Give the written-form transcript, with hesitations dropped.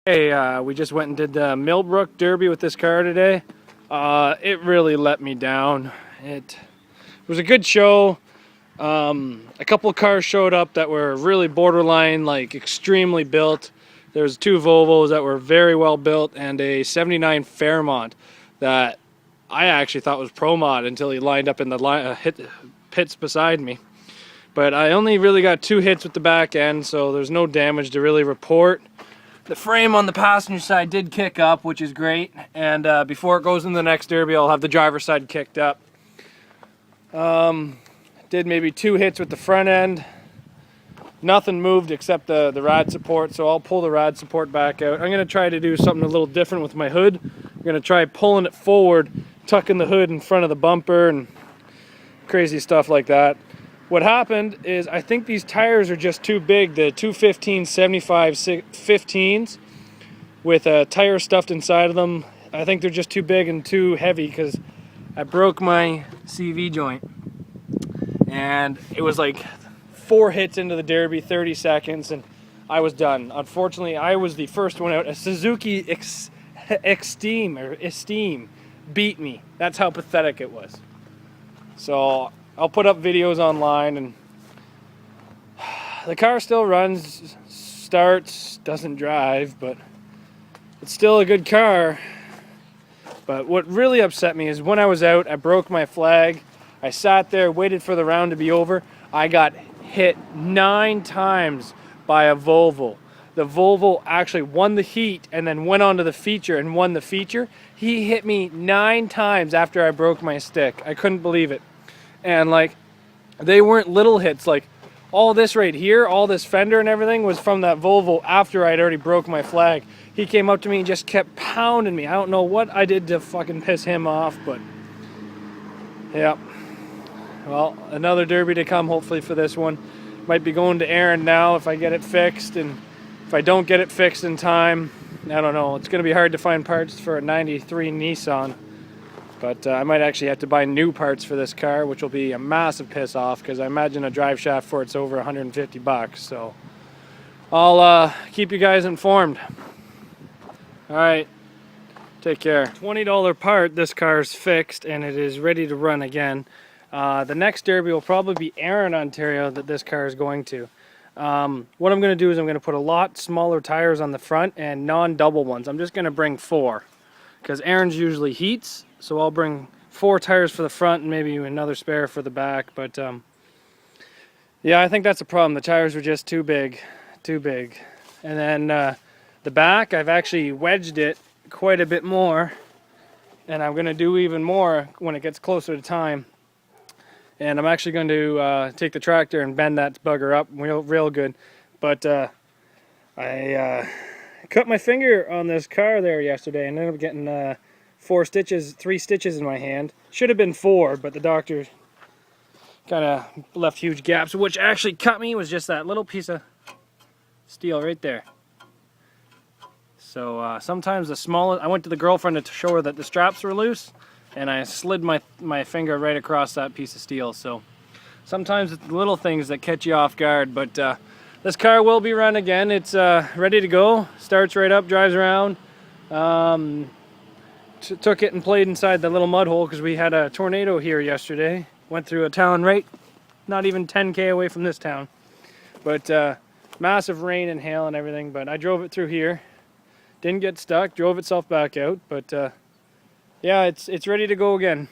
Hey, we just went and did the Millbrook Derby with this car today. It really let me down. It was a good show. A couple of cars showed up that were really borderline, like extremely built. There's two Volvos that were very well built and a 79 Fairmont that I actually thought was Pro Mod until he lined up in the pits beside me. But I only really got 2 hits with the back end, so there's no damage to really report. The frame on the passenger side did kick up, which is great, and before it goes into the next derby, I'll have the driver's side kicked up. Did maybe 2 hits with the front end. Nothing moved except the rad support, so I'll pull the rad support back out. I'm going to try to do something a little different with my hood. I'm going to try pulling it forward, tucking the hood in front of the bumper, and crazy stuff like that. What happened is I think these tires are just too big, the 215/75/15s with a tire stuffed inside of them. I think they're just too big and too heavy because I broke my CV joint. And it was like 4 hits into the derby, 30 seconds, and I was done. Unfortunately, I was the first one out. A Suzuki Esteem beat me. That's how pathetic it was. So I'll put up videos online, and the car still runs, starts, doesn't drive, but it's still a good car. But what really upset me is when I was out, I broke my flag. I sat there, waited for the round to be over. I got hit 9 times by a Volvo. The Volvo actually won the heat and then went on to the feature and won the feature. He hit me 9 times after I broke my stick. I couldn't believe it. And like, they weren't little hits. Like, all this right here, all this fender and everything was from that Volvo after I'd already broke my flag. He came up to me and just kept pounding me. I don't know what I did to fucking piss him off, but yeah. Well, another derby to come hopefully for this one. Might be going to Aaron now if I get it fixed, and if I don't get it fixed in time, I don't know. It's going to be hard to find parts for a 93 Nissan. But I might actually have to buy new parts for this car, which will be a massive piss off because I imagine a drive shaft for it's over 150 bucks. So I'll keep you guys informed. All right, take care. $20 part, this car's fixed and it is ready to run again. The next derby will probably be Aaron, Ontario, that this car is going to. What I'm going to do is I'm going to put a lot smaller tires on the front and non-double ones. I'm just going to bring 4 because Aaron's usually heats. So I'll bring 4 tires for the front and maybe another spare for the back. But yeah, I think that's a problem. The tires were just too big. And then the back, I've actually wedged it quite a bit more. And I'm going to do even more when it gets closer to time. And I'm actually going to take the tractor and bend that bugger up real good. But I cut my finger on this car there yesterday and ended up getting 3 stitches in my hand. Should have been 4, but the doctor kind of left huge gaps. Which actually cut me was just that little piece of steel right there. So sometimes the smallest, I went to the girlfriend to show her that the straps were loose, and I slid my finger right across that piece of steel. So sometimes it's the little things that catch you off guard. But this car will be run again. It's ready to go. Starts right up, drives around. Took it and played inside the little mud hole because we had a tornado here yesterday. Went through a town right not even 10k away from this town. But massive rain and hail and everything. But I drove it through here. Didn't get stuck. Drove itself back out. But yeah, it's ready to go again.